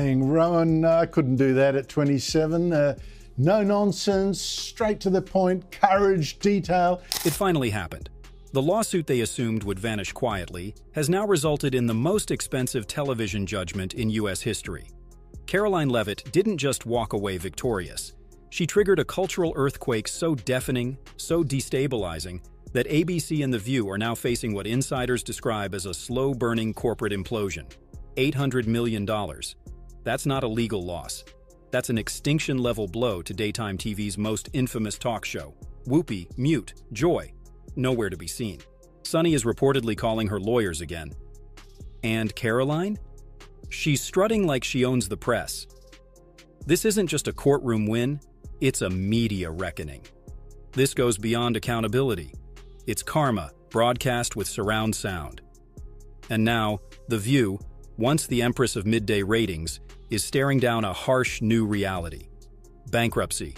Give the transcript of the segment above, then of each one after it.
saying, Rowan, I couldn't do that at 27. No nonsense, straight to the point, courage, detail. It finally happened. The lawsuit they assumed would vanish quietly has now resulted in the most expensive television judgment in U.S. history. Karoline Leavitt didn't just walk away victorious. She triggered a cultural earthquake so deafening, so destabilizing, that ABC and The View are now facing what insiders describe as a slow-burning corporate implosion. $800 million. That's not a legal loss. That's an extinction-level blow to daytime TV's most infamous talk show. Whoopi, mute, Joy, nowhere to be seen. Sunny is reportedly calling her lawyers again. And Karoline? She's strutting like she owns the press. This isn't just a courtroom win, it's a media reckoning. This goes beyond accountability. It's karma, broadcast with surround sound. And now, The View, once the empress of midday ratings, is staring down a harsh new reality. Bankruptcy.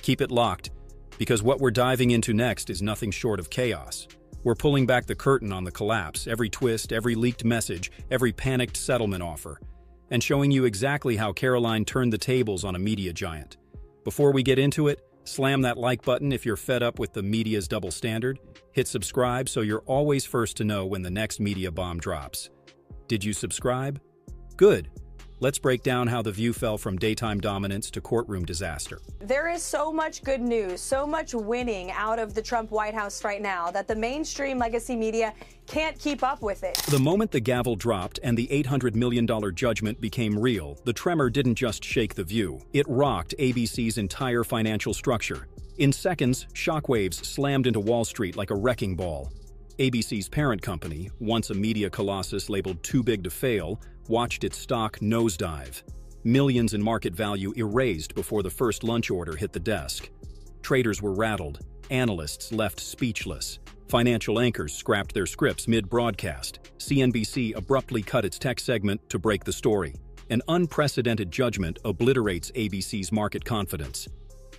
Keep it locked, because what we're diving into next is nothing short of chaos. We're pulling back the curtain on the collapse, every twist, every leaked message, every panicked settlement offer, and showing you exactly how Karoline turned the tables on a media giant. Before we get into it, slam that like button if you're fed up with the media's double standard. Hit subscribe so you're always first to know when the next media bomb drops. Did you subscribe? Good. Let's break down how The View fell from daytime dominance to courtroom disaster. There is so much good news, so much winning out of the Trump White House right now that the mainstream legacy media can't keep up with it. The moment the gavel dropped and the $800 million judgment became real, the tremor didn't just shake The View. It rocked ABC's entire financial structure. In seconds, shockwaves slammed into Wall Street like a wrecking ball. ABC's parent company, once a media colossus labeled too big to fail, watched its stock nosedive. Millions in market value erased before the first lunch order hit the desk. Traders were rattled, analysts left speechless. Financial anchors scrapped their scripts mid-broadcast. CNBC abruptly cut its tech segment to break the story. An unprecedented judgment obliterates ABC's market confidence.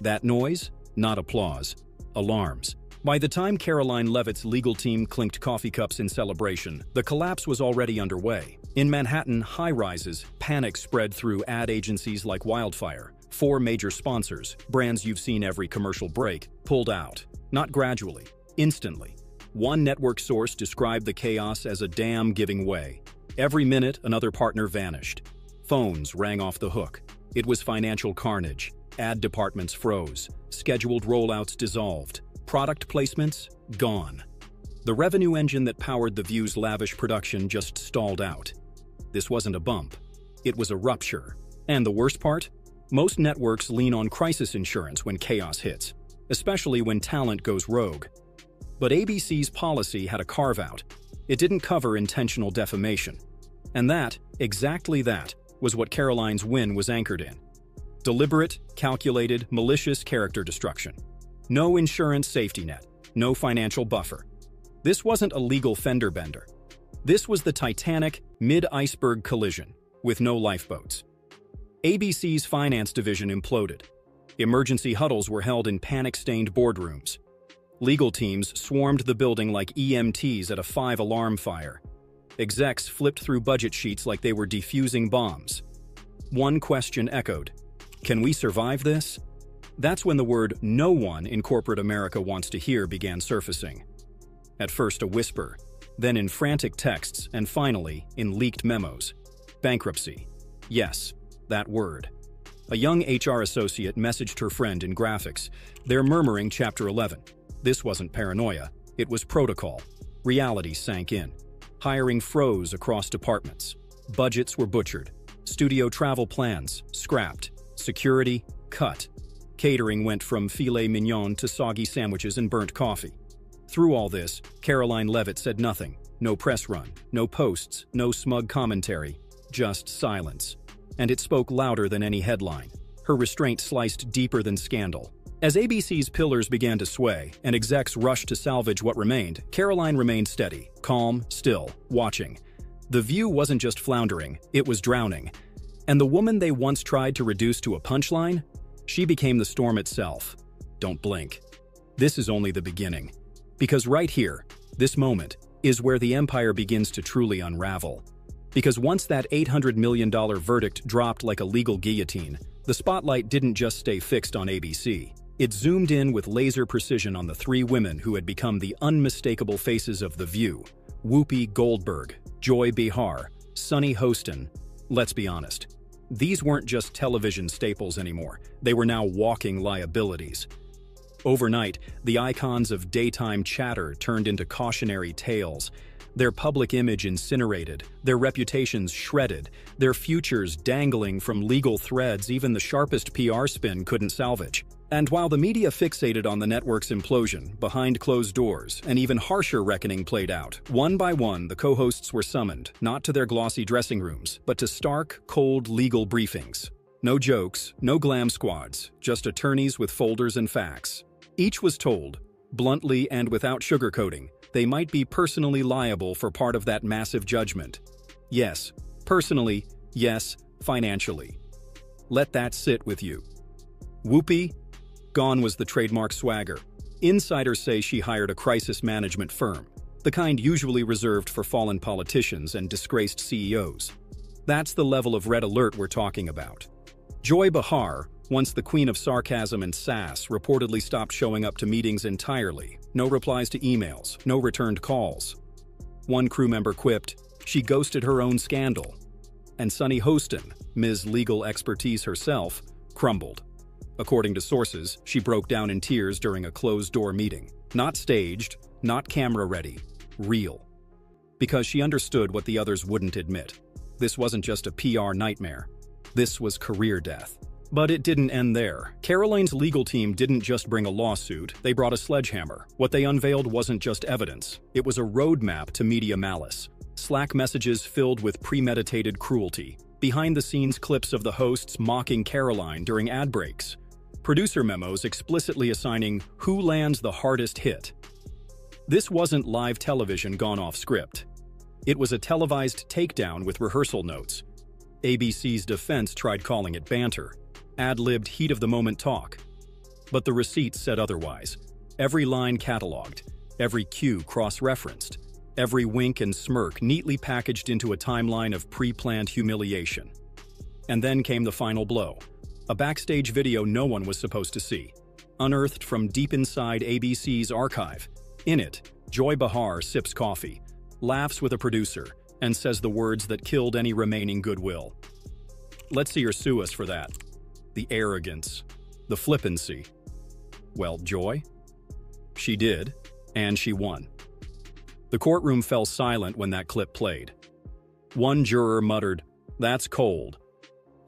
That noise? Not applause. Alarms. By the time Karoline Leavitt's legal team clinked coffee cups in celebration, the collapse was already underway. In Manhattan, high-rises, panic spread through ad agencies like wildfire. 4 major sponsors, brands you've seen every commercial break, pulled out. Not gradually, instantly. One network source described the chaos as a dam giving way. Every minute, another partner vanished. Phones rang off the hook. It was financial carnage. Ad departments froze. Scheduled rollouts dissolved. Product placements, gone. The revenue engine that powered The View's lavish production just stalled out. This wasn't a bump. It was a rupture. And the worst part? Most networks lean on crisis insurance when chaos hits, especially when talent goes rogue. But ABC's policy had a carve-out. It didn't cover intentional defamation. And that, exactly that, was what Karoline's win was anchored in. Deliberate, calculated, malicious character destruction. No insurance safety net, no financial buffer. This wasn't a legal fender bender. This was the Titanic mid-iceberg collision, with no lifeboats. ABC's finance division imploded. Emergency huddles were held in panic-stained boardrooms. Legal teams swarmed the building like EMTs at a 5-alarm fire. Execs flipped through budget sheets like they were defusing bombs. One question echoed: can we survive this? That's when the word "no one" in corporate America wants to hear began surfacing. At first a whisper, then in frantic texts, and finally in leaked memos. Bankruptcy. Yes, that word. A young HR associate messaged her friend in graphics. They're murmuring Chapter 11. This wasn't paranoia, it was protocol. Reality sank in. Hiring froze across departments. Budgets were butchered. Studio travel plans scrapped. Security cut. Catering went from filet mignon to soggy sandwiches and burnt coffee. Through all this, Karoline Leavitt said nothing. No press run, no posts, no smug commentary, just silence. And it spoke louder than any headline. Her restraint sliced deeper than scandal. As ABC's pillars began to sway and execs rushed to salvage what remained, Karoline remained steady, calm, still, watching. The View wasn't just floundering, it was drowning. And the woman they once tried to reduce to a punchline? She became the storm itself. Don't blink. This is only the beginning. Because right here, this moment, is where the empire begins to truly unravel. Because once that $800 million verdict dropped like a legal guillotine, the spotlight didn't just stay fixed on ABC. It zoomed in with laser precision on the three women who had become the unmistakable faces of The View: Whoopi Goldberg, Joy Behar, Sunny Hostin. Let's be honest, these weren't just television staples anymore. They were now walking liabilities. Overnight, the icons of daytime chatter turned into cautionary tales. Their public image incinerated, their reputations shredded, their futures dangling from legal threads even the sharpest PR spin couldn't salvage. And while the media fixated on the network's implosion, behind closed doors, an even harsher reckoning played out. One by one, the co-hosts were summoned, not to their glossy dressing rooms, but to stark, cold legal briefings. No jokes, no glam squads, just attorneys with folders and facts. Each was told, bluntly and without sugarcoating, they might be personally liable for part of that massive judgment. Yes, personally, yes, financially. Let that sit with you. Whoopi? Gone was the trademark swagger. Insiders say she hired a crisis management firm, the kind usually reserved for fallen politicians and disgraced CEOs. That's the level of red alert we're talking about. Joy Behar, once the queen of sarcasm and sass, reportedly stopped showing up to meetings entirely. No replies to emails, no returned calls. One crew member quipped, she ghosted her own scandal. And Sunny Hostin, Ms. Legal Expertise herself, crumbled. According to sources, she broke down in tears during a closed-door meeting. Not staged, not camera-ready, real. Because she understood what the others wouldn't admit. This wasn't just a PR nightmare. This was career death. But it didn't end there. Karoline's legal team didn't just bring a lawsuit, they brought a sledgehammer. What they unveiled wasn't just evidence. It was a roadmap to media malice. Slack messages filled with premeditated cruelty. Behind-the-scenes clips of the hosts mocking Karoline during ad breaks. Producer memos explicitly assigning who lands the hardest hit. This wasn't live television gone off script. It was a televised takedown with rehearsal notes. ABC's defense tried calling it banter, ad-libbed heat-of-the-moment talk. But the receipts said otherwise. Every line cataloged, every cue cross-referenced, every wink and smirk neatly packaged into a timeline of pre-planned humiliation. And then came the final blow. A backstage video no one was supposed to see, unearthed from deep inside ABC's archive. In it, Joy Behar sips coffee, laughs with a producer, and says the words that killed any remaining goodwill. Let's see her sue us for that. The arrogance, the flippancy. Well, Joy? She did, and she won. The courtroom fell silent when that clip played. One juror muttered, "That's cold."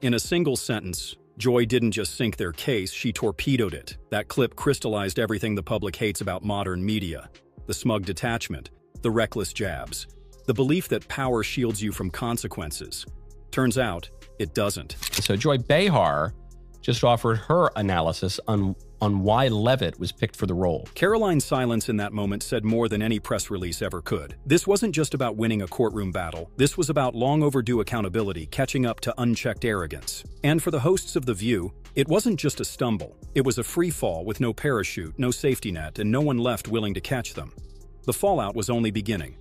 In a single sentence, Joy didn't just sink their case, she torpedoed it. That clip crystallized everything the public hates about modern media. The smug detachment, the reckless jabs, the belief that power shields you from consequences. Turns out, it doesn't. So Joy Behar just offered her analysis on why Leavitt was picked for the role. Karoline's silence in that moment said more than any press release ever could. This wasn't just about winning a courtroom battle. This was about long overdue accountability, catching up to unchecked arrogance. And for the hosts of The View, it wasn't just a stumble. It was a free fall with no parachute, no safety net, and no one left willing to catch them. The fallout was only beginning.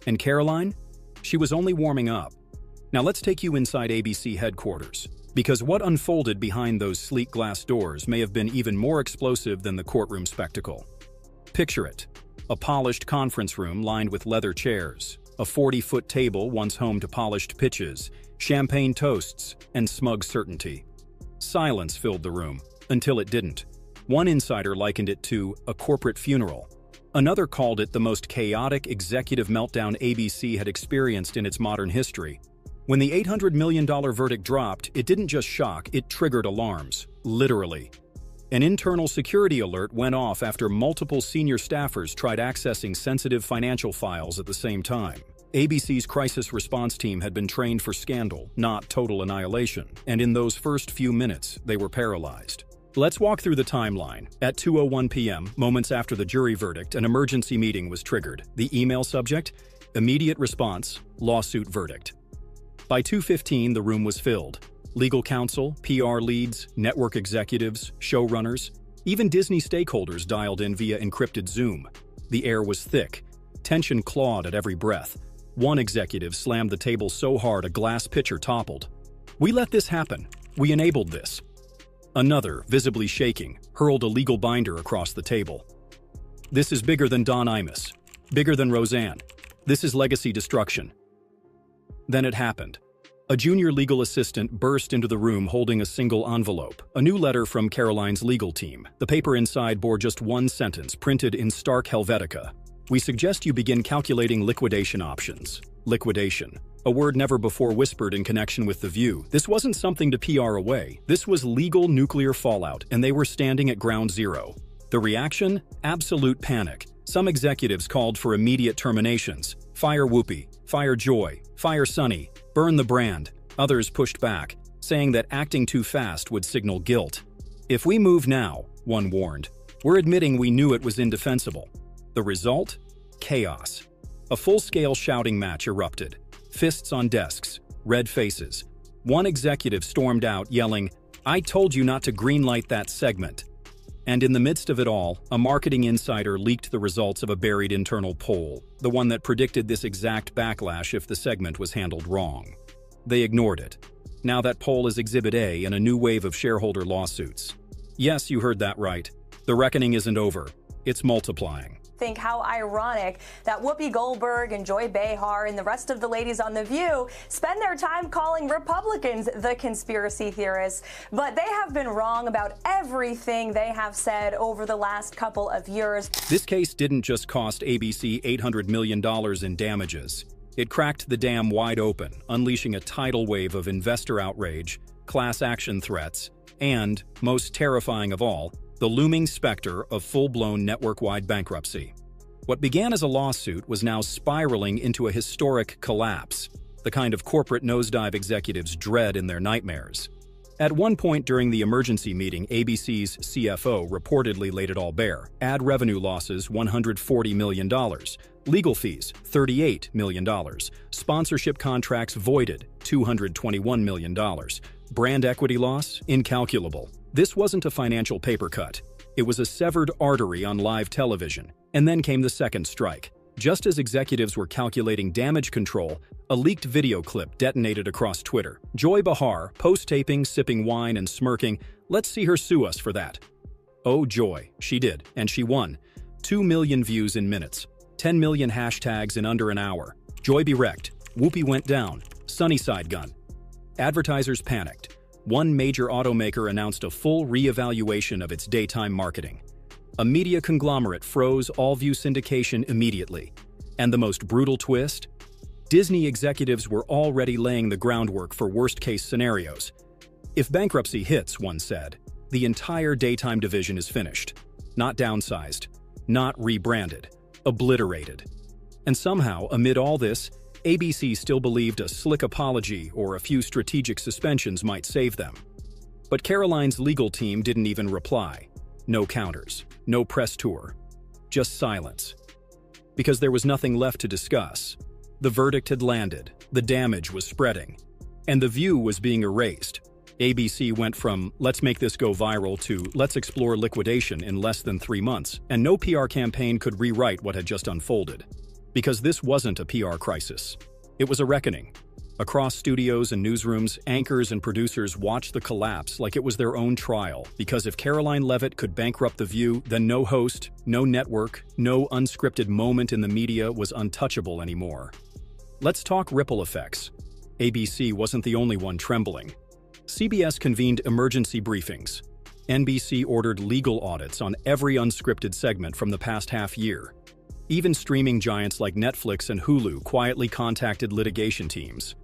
And Karoline? She was only warming up. Now let's take you inside ABC headquarters. Because what unfolded behind those sleek glass doors may have been even more explosive than the courtroom spectacle. Picture it. A polished conference room lined with leather chairs, a 40-foot table once home to polished pitches, champagne toasts, and smug certainty. Silence filled the room, until it didn't. One insider likened it to a corporate funeral. Another called it the most chaotic executive meltdown ABC had experienced in its modern history. When the $800 million verdict dropped, it didn't just shock, it triggered alarms. Literally. An internal security alert went off after multiple senior staffers tried accessing sensitive financial files at the same time. ABC's crisis response team had been trained for scandal, not total annihilation, and in those first few minutes, they were paralyzed. Let's walk through the timeline. At 2:01 p.m., moments after the jury verdict, an emergency meeting was triggered. The email subject? Immediate response, lawsuit verdict. By 2:15, the room was filled. Legal counsel, PR leads, network executives, showrunners, even Disney stakeholders dialed in via encrypted Zoom. The air was thick. Tension clawed at every breath. One executive slammed the table so hard a glass pitcher toppled. "We let this happen. We enabled this." Another, visibly shaking, hurled a legal binder across the table. "This is bigger than Don Imus. Bigger than Roseanne. This is legacy destruction." Then it happened. A junior legal assistant burst into the room holding a single envelope, a new letter from Karoline's legal team. The paper inside bore just one sentence, printed in stark Helvetica. "We suggest you begin calculating liquidation options." Liquidation. A word never before whispered in connection with The View. This wasn't something to PR away. This was legal nuclear fallout, and they were standing at ground zero. The reaction? Absolute panic. Some executives called for immediate terminations. Fire Whoopi, fire Joy, fire Sunny, burn the brand. Others pushed back, saying that acting too fast would signal guilt. "If we move now," one warned, "we're admitting we knew it was indefensible." The result? Chaos. A full-scale shouting match erupted. Fists on desks, red faces. One executive stormed out, yelling, "I told you not to greenlight that segment." And in the midst of it all, a marketing insider leaked the results of a buried internal poll, the one that predicted this exact backlash if the segment was handled wrong. They ignored it. Now that poll is Exhibit A in a new wave of shareholder lawsuits. Yes, you heard that right. The reckoning isn't over. It's multiplying. Think how ironic that Whoopi Goldberg and Joy Behar and the rest of the ladies on The View spend their time calling Republicans the conspiracy theorists. But they have been wrong about everything they have said over the last couple of years. This case didn't just cost ABC $800 million in damages. It cracked the dam wide open, unleashing a tidal wave of investor outrage, class action threats, and, most terrifying of all, the looming specter of full-blown network-wide bankruptcy. What began as a lawsuit was now spiraling into a historic collapse, the kind of corporate nosedive executives dread in their nightmares. At one point during the emergency meeting, ABC's CFO reportedly laid it all bare. Ad revenue losses, $140 million. Legal fees, $38 million. Sponsorship contracts voided, $221 million. Brand equity loss, incalculable. This wasn't a financial paper cut. It was a severed artery on live television. And then came the second strike. Just as executives were calculating damage control, a leaked video clip detonated across Twitter. Joy Behar, post-taping, sipping wine and smirking, "Let's see her sue us for that." Oh joy, she did, and she won. 2 million views in minutes. 10 million hashtags in under an hour. Joy be wrecked. Whoopi went down. Sunnyside gun. Advertisers panicked. One major automaker announced a full re-evaluation of its daytime marketing. A media conglomerate froze all-view syndication immediately. And the most brutal twist? Disney executives were already laying the groundwork for worst-case scenarios. If bankruptcy hits, one said, the entire daytime division is finished. Not downsized. Not rebranded. Obliterated. And somehow, amid all this, ABC still believed a slick apology or a few strategic suspensions might save them. But Karoline's legal team didn't even reply. No counters, no press tour, just silence. Because there was nothing left to discuss. The verdict had landed, the damage was spreading, and The View was being erased. ABC went from "let's make this go viral" to "let's explore liquidation" in less than 3 months, and no PR campaign could rewrite what had just unfolded. Because this wasn't a PR crisis. It was a reckoning. Across studios and newsrooms, anchors and producers watched the collapse like it was their own trial, because if Karoline Leavitt could bankrupt The View, then no host, no network, no unscripted moment in the media was untouchable anymore. Let's talk ripple effects. ABC wasn't the only one trembling. CBS convened emergency briefings. NBC ordered legal audits on every unscripted segment from the past half year. Even streaming giants like Netflix and Hulu quietly contacted litigation teams.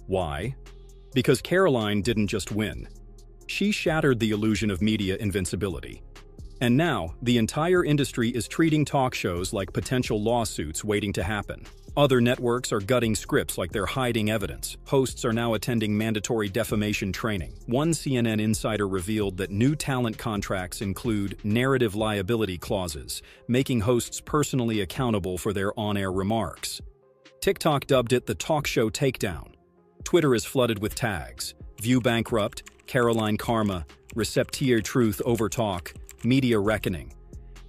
Why? Because Karoline didn't just win. She shattered the illusion of media invincibility. And now, the entire industry is treating talk shows like potential lawsuits waiting to happen. Other networks are gutting scripts like they're hiding evidence. Hosts are now attending mandatory defamation training. One CNN insider revealed that new talent contracts include narrative liability clauses, making hosts personally accountable for their on-air remarks. TikTok dubbed it the talk show takedown. Twitter is flooded with tags: View bankrupt, Karoline karma, Receptier truth over talk, media reckoning.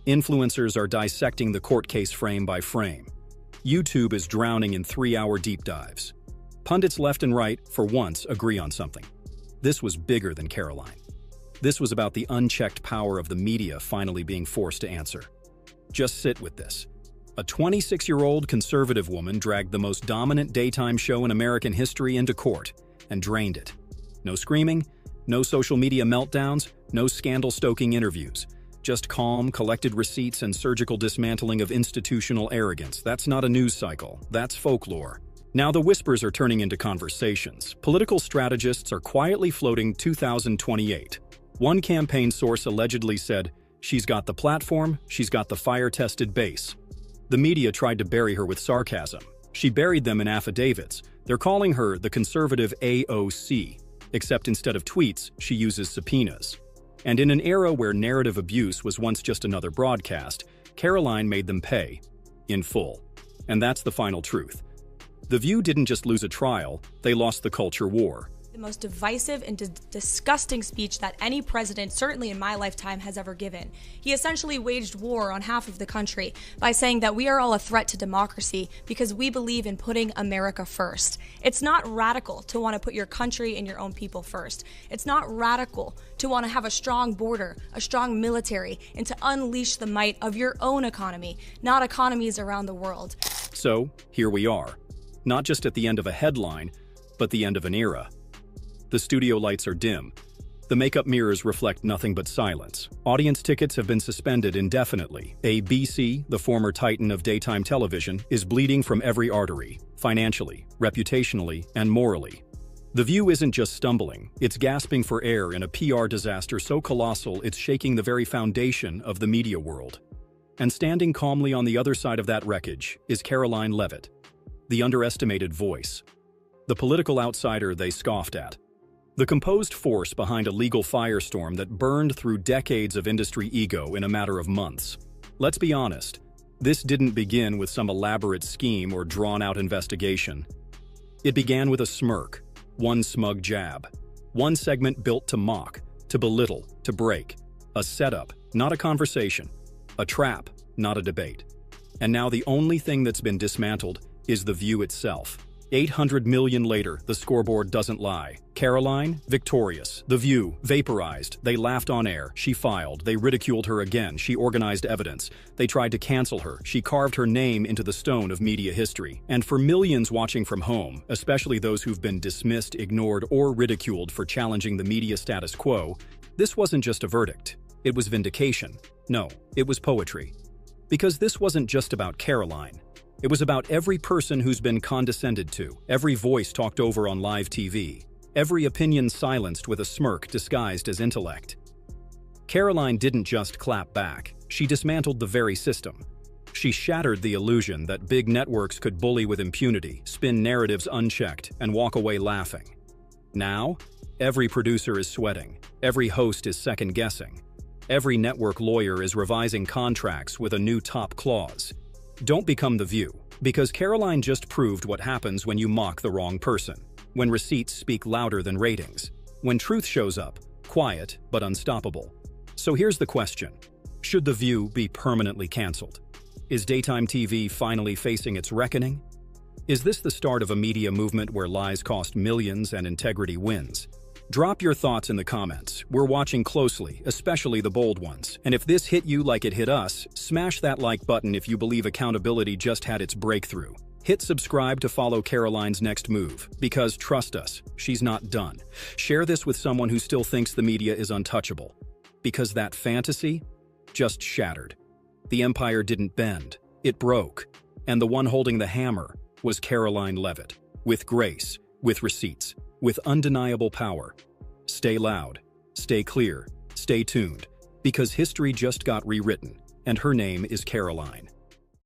Influencers are dissecting the court case frame by frame. YouTube is drowning in 3-hour deep dives. Pundits left and right, for once, agree on something. This was bigger than Karoline. This was about the unchecked power of the media finally being forced to answer. Just sit with this. A 26-year-old conservative woman dragged the most dominant daytime show in American history into court and drained it. No screaming, no social media meltdowns, no scandal-stoking interviews. Just calm, collected receipts and surgical dismantling of institutional arrogance. That's not a news cycle. That's folklore. Now the whispers are turning into conversations. Political strategists are quietly floating 2028. One campaign source allegedly said, "She's got the platform, she's got the fire-tested base." The media tried to bury her with sarcasm. She buried them in affidavits. They're calling her the conservative AOC, except instead of tweets, she uses subpoenas. And in an era where narrative abuse was once just another broadcast, Karoline made them pay, in full. And that's the final truth. The View didn't just lose a trial, they lost the culture war. The most divisive and disgusting speech that any president, certainly in my lifetime, has ever given. He essentially waged war on half of the country by saying that we are all a threat to democracy because we believe in putting America first. It's not radical to want to put your country and your own people first. It's not radical to want to have a strong border, a strong military, and to unleash the might of your own economy, not economies around the world. So, here we are. Not just at the end of a headline, but the end of an era. The studio lights are dim. The makeup mirrors reflect nothing but silence. Audience tickets have been suspended indefinitely. ABC, the former titan of daytime television, is bleeding from every artery, financially, reputationally, and morally. The View isn't just stumbling, it's gasping for air in a PR disaster so colossal it's shaking the very foundation of the media world. And standing calmly on the other side of that wreckage is Karoline Leavitt, the underestimated voice, the political outsider they scoffed at. The composed force behind a legal firestorm that burned through decades of industry ego in a matter of months. Let's be honest, this didn't begin with some elaborate scheme or drawn-out investigation. It began with a smirk, one smug jab, one segment built to mock, to belittle, to break. A setup, not a conversation. A trap, not a debate. And now the only thing that's been dismantled is the View itself. 800 million later, the scoreboard doesn't lie. Karoline, victorious. The View, vaporized. They laughed on air. She filed. They ridiculed her again. She organized evidence. They tried to cancel her. She carved her name into the stone of media history. And for millions watching from home, especially those who've been dismissed, ignored, or ridiculed for challenging the media status quo, this wasn't just a verdict. It was vindication. No, it was poetry. Because this wasn't just about Karoline. It was about every person who's been condescended to, every voice talked over on live TV, every opinion silenced with a smirk disguised as intellect. Karoline didn't just clap back, she dismantled the very system. She shattered the illusion that big networks could bully with impunity, spin narratives unchecked, and walk away laughing. Now, every producer is sweating, every host is second-guessing, every network lawyer is revising contracts with a new top clause. Don't become the View, because Karoline just proved what happens when you mock the wrong person, when receipts speak louder than ratings, when truth shows up, quiet but unstoppable. So here's the question. Should the View be permanently canceled? Is daytime TV finally facing its reckoning? Is this the start of a media movement where lies cost millions and integrity wins? Drop your thoughts in the comments. We're watching closely, especially the bold ones. And if this hit you like it hit us, smash that like button if you believe accountability just had its breakthrough. Hit subscribe to follow Karoline's next move, because trust us, she's not done. Share this with someone who still thinks the media is untouchable, because that fantasy just shattered. The empire didn't bend, it broke. And the one holding the hammer was Karoline Leavitt, with grace, with receipts, with undeniable power. Stay loud, stay clear, stay tuned, because history just got rewritten, and her name is Karoline.